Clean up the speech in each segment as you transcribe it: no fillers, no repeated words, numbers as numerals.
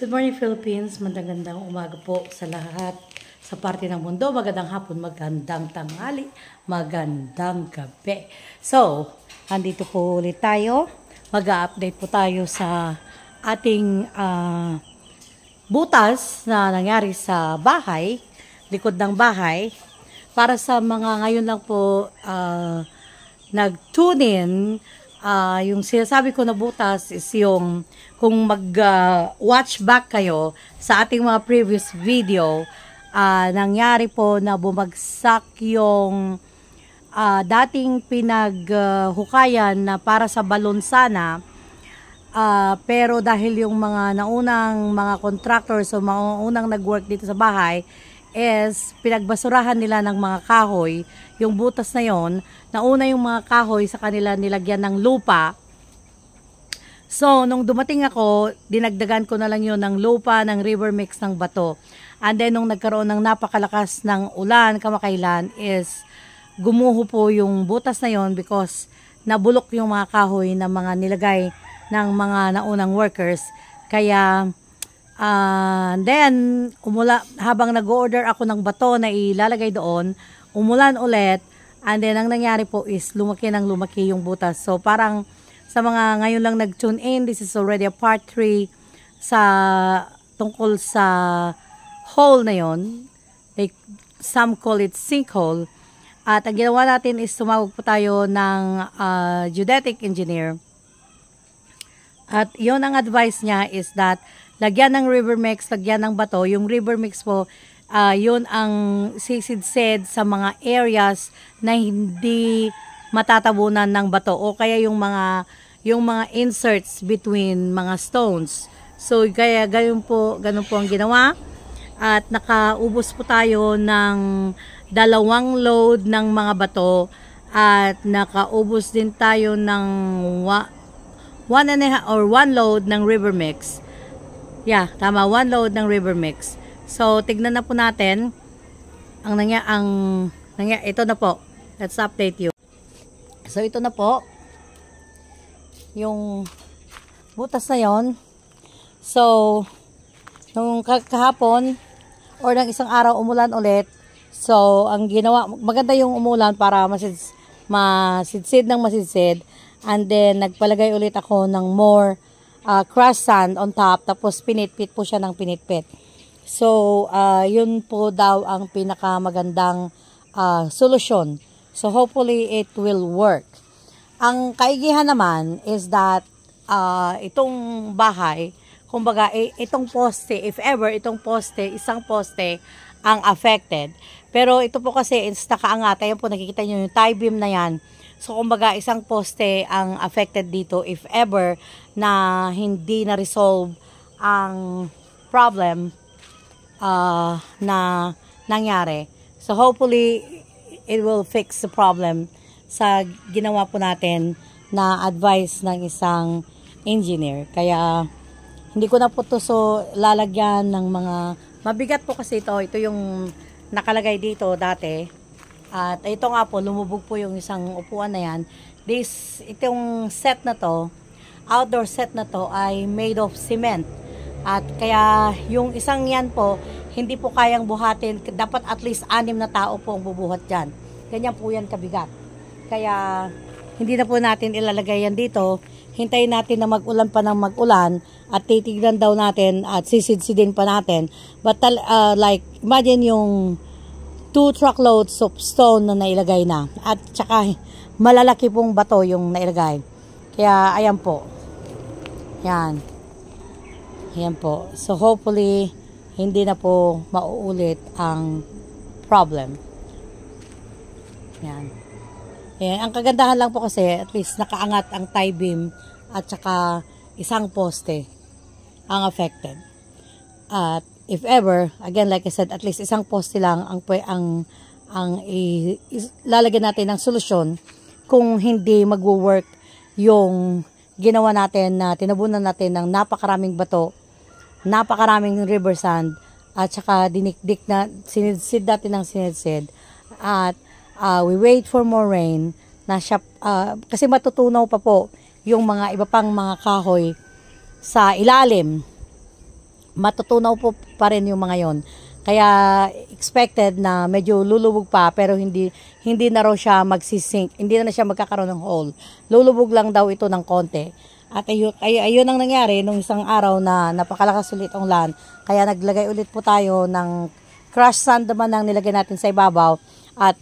Good morning, Philippines. Magandang umaga po sa lahat sa parte ng mundo. Magandang hapon, magandang tanghali, magandang gabi. So, andito po ulit tayo. Mag-update po tayo sa ating butas na nangyari sa bahay, likod ng bahay. Para sa mga ngayon lang po nag-tune in, yung sinasabi ko na butas is yung kung mag-watch back kayo sa ating mga previous video, nangyari po na bumagsak yung dating pinaghukayan na para sa balon sana, pero dahil yung mga naunang mga contractors o mga unang nag-work dito sa bahay is pinagbasurahan nila ng mga kahoy, yung butas na yon, nauna yung mga kahoy sa kanila nilagyan ng lupa. So, nung dumating ako, dinagdagan ko na lang yun ng lupa, ng river mix, ng bato. And then, nung nagkaroon ng napakalakas ng ulan, kamakailan, is gumuho po yung butas na yon because nabulok yung mga kahoy na mga nilagay ng mga naunang workers. Kaya, then, habang nag-order ako ng bato na ilalagay doon, umulan ulit, and then, ang nangyari po is lumaki ng lumaki yung butas. So, parang sa mga ngayon lang nag-tune in, this is already a part 3 sa tungkol sa hole na yon. Like, some call it sinkhole. At ang ginawa natin is tumawag po tayo ng geodetic engineer. At yon ang advice niya is that lagyan ng river mix, lagyan ng bato. Yung river mix po, yun ang sisid-sid sa mga areas na hindi matatabunan ng bato o kaya yung mga inserts between mga stones. So kaya ganun po ang ginawa. At nakaubos po tayo ng 2 load ng mga bato at nakaubos din tayo ng 1 load ng river mix. Yeah, tama, 1 load ng river mix. So tignan na po natin ito na po. Let's update you. So, ito na po yung butas na yon. So, nung kahapon or ng isang araw umulan ulit. So, ang ginawa, maganda yung umulan para masidsid ng masidsid. And then, nagpalagay ulit ako ng more crushed sand on top. Tapos, pinitpit po siya ng pinitpit. So, yun po daw ang pinakamagandang solusyon. So, hopefully, it will work. Ang kaigihan naman is that itong bahay, kumbaga, itong poste, if ever, isang poste ang affected. Pero ito po kasi, is nakaangat. Ayan po, nakikita nyo yung tie beam na yan. So, kumbaga, isang poste ang affected dito if ever na hindi na-resolve ang problem na nangyari. So, hopefully, it will fix the problem sa ginawa po natin na advice ng isang engineer. Kaya, hindi ko na po ito lalagyan ng mga, mabigat po kasi ito. Ito yung nakalagay dito dati. At ito nga po, lumubog po yung isang upuan na yan. Itong set na to, outdoor set na to ay made of cement. At kaya, yung isang yan po, hindi po kayang buhatin. Dapat at least 6 na tao po ang bubuhat dyan. Ganyan po yan kabigat. Kaya, hindi na po natin ilalagay yan dito. Hintayin natin na mag-ulan pa ng mag-ulan. At titignan daw natin at sisid-sidin pa natin. But like, imagine yung 2 truckloads of stone na nailagay na. At tsaka, malalaki pong bato yung nailagay. Kaya, ayan po. Yan. Ayan po. So, hopefully, hindi na po mauulit ang problem. Yan. Ayan. Ang kagandahan lang po kasi, at least nakaangat ang tie beam at saka isang poste ang affected. At if ever, again, like I said, at least isang poste lang ang lalagyan natin ng solusyon kung hindi magwo-work yung ginawa natin na tinabunan natin ng napakaraming bato, napakaraming river sand, at saka dinikdik na sinidsid natin ng sinidsid. At we wait for more rain na siya, kasi matutunaw pa po yung mga iba pang mga kahoy sa ilalim matutunaw po pa rin yung mga yon. Kaya expected na medyo lulubog pa, pero hindi na raw siya magsisink, hindi na siya magkakaroon ng hole. Lulubog lang daw ito ng konti. At ayun ang nangyari nung isang araw na napakalakas ulit ang ulan. Kaya naglagay ulit po tayo ng crushed sand naman ang nilagay natin sa ibabaw at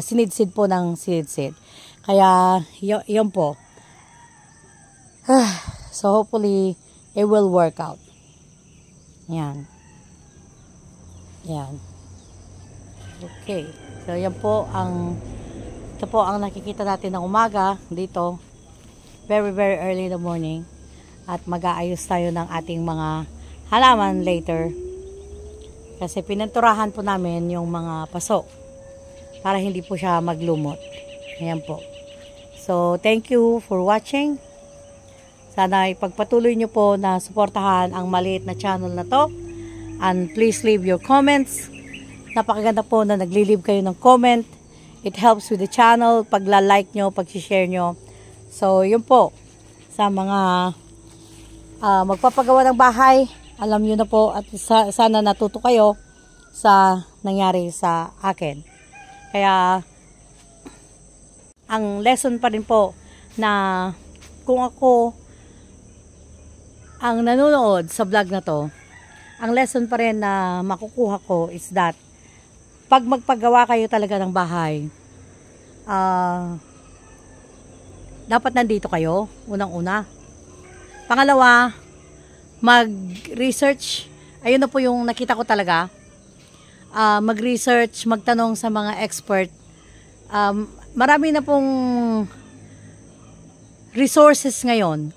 sinidsid po ng sinidsid. Kaya yun po. So hopefully it will work out. Yan. Yan. Okay. So yan po ito po ang nakikita natin ng umaga dito. Very very early in the morning. At mag-aayos tayo ng ating mga halaman later. Kasi pininturahan po namin yung mga paso para hindi po siya maglumot. Ayan po. So thank you for watching. Sana ipagpatuloy nyo po na suportahan ang maliit na channel na to. And please leave your comments. Napakaganda po na nagli-leave kayo ng comment. It helps with the channel. Pagla-like nyo, pag-share nyo. So, yun po. Sa mga magpapagawa ng bahay, alam nyo na po at sana natuto kayo sa nangyari sa akin. Kaya, ang lesson pa rin po na kung ako ang nanonood sa vlog na to, ang lesson pa rin na makukuha ko is that pag magpagawa kayo talaga ng bahay, dapat nandito kayo, unang-una. Pangalawa, mag-research. Ayun na po yung nakita ko talaga. Mag-research, magtanong sa mga expert. Marami na pong resources ngayon.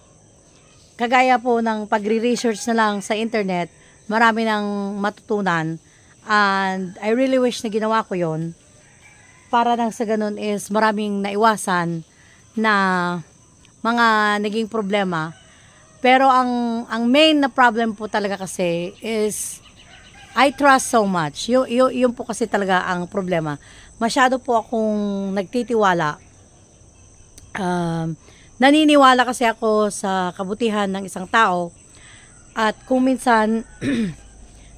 Kagaya po ng pagre-research na lang sa internet, marami nang matutunan. And I really wish na ginawa ko yon para nang sa ganun is maraming naiwasan na mga naging problema. Pero ang main na problem po talaga kasi is I trust so much. Yun po kasi talaga ang problema. Masyado po akong nagtitiwala. Naniniwala kasi ako sa kabutihan ng isang tao. At kung minsan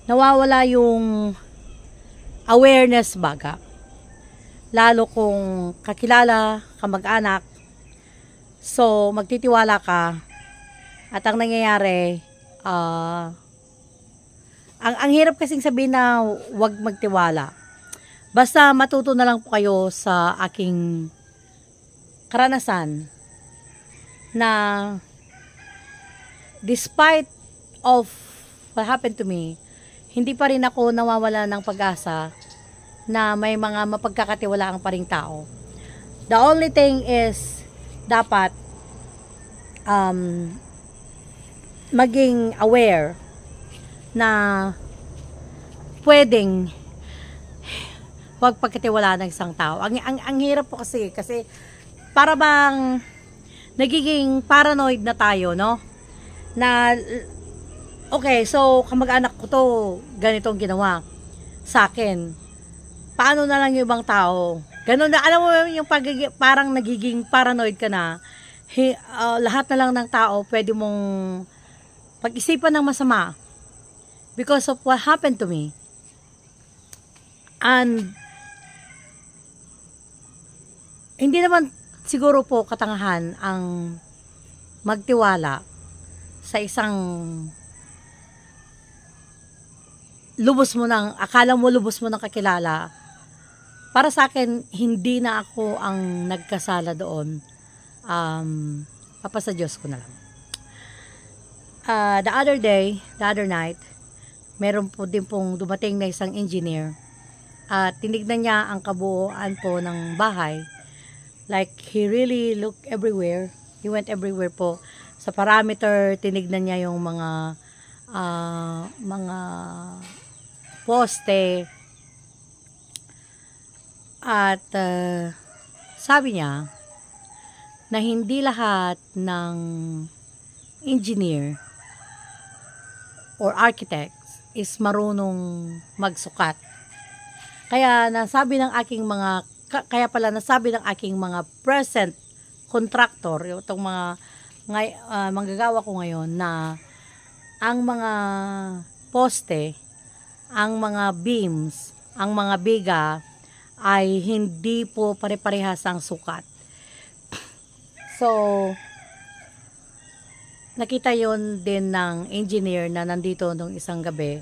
nawawala yung awareness baga. Lalo kung kakilala, kamag-anak. So, magtitiwala ka. At ang nangyayari, ang hirap kasing sabihin na wag magtiwala. Basta matuto na lang po kayo sa aking karanasan na despite of what happened to me, hindi pa rin ako nawawala ng pag-asa na may mga mapagkakatiwalaan pa ring tao. The only thing is dapat maging aware na pwedeng wag pagkatiwalaan ng isang tao. Ang hirap po kasi para bang nagiging paranoid na tayo, no? Na okay, so kamag-anak ko to, ganitong ginawa sa akin. Paano na lang yung ibang tao? Ganun na, alam mo yung parang nagiging paranoid ka na. Lahat na lang ng tao pwede mong pag-isipan ng masama because of what happened to me. And hindi naman siguro po katangahan ang magtiwala sa isang akala mo lubos mo ng kakilala. Para sa akin, hindi na ako ang nagkasala doon. Papasa Diyos ko na lang. The other night, meron po din pong dumating na isang engineer. At tinignan niya ang kabuuan po ng bahay. Like, he really looked everywhere. He went everywhere po. Sa parameter, tinignan niya yung mga poste. At sabi niya na hindi lahat ng engineer or architects is marunong magsukat. Kaya nasabi ng aking mga present contractor, itong mga manggagawa ko ngayon, na ang mga poste, ang mga beams, ang mga biga ay hindi po pare-parehas ang sukat. So, nakita yon din ng engineer na nandito nung isang gabi,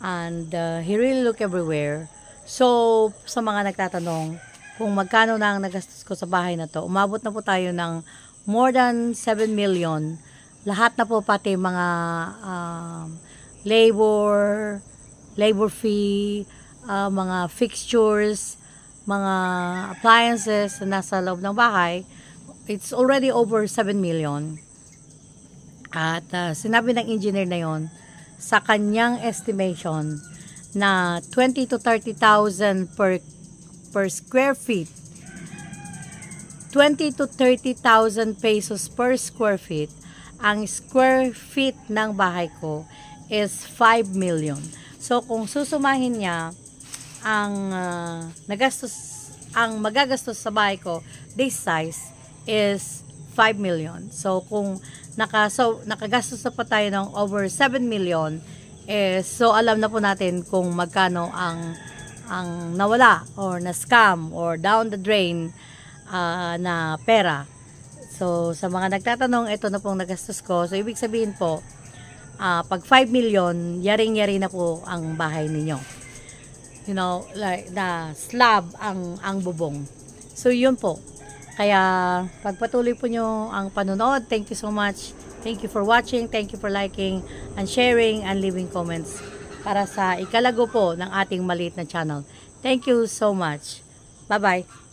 and he really look everywhere. So, sa mga nagtatanong kung magkano na ang nagastos ko sa bahay na to, umabot na po tayo ng more than 7 million. Lahat na po, pati mga labor fee, mga fixtures, mga appliances na nasa loob ng bahay, it's already over 7 million. At sinabi ng engineer na yon, sa kanyang estimation na 20 to 30,000 per square feet, 20 to 30,000 pesos per square feet, ang square feet ng bahay ko is 5 million. So, kung susumahin niya ang magagastos sa bahay ko, this size is 5 million. So, kung nakagastos na pa tayo ng over 7 million, so alam na po natin kung magkano ang nawala or na-scam or down the drain na pera. So, sa mga nagtatanong, ito na pong nagastos ko. So, ibig sabihin po, pag 5 million, yaring-yari na po ang bahay ninyo. You know, like na slab ang bubong. So, yun po. Kaya, pagpatuloy po nyo ang panonood. Thank you so much. Thank you for watching. Thank you for liking and sharing and leaving comments para sa ikalago po ng ating maliit na channel. Thank you so much. Bye-bye.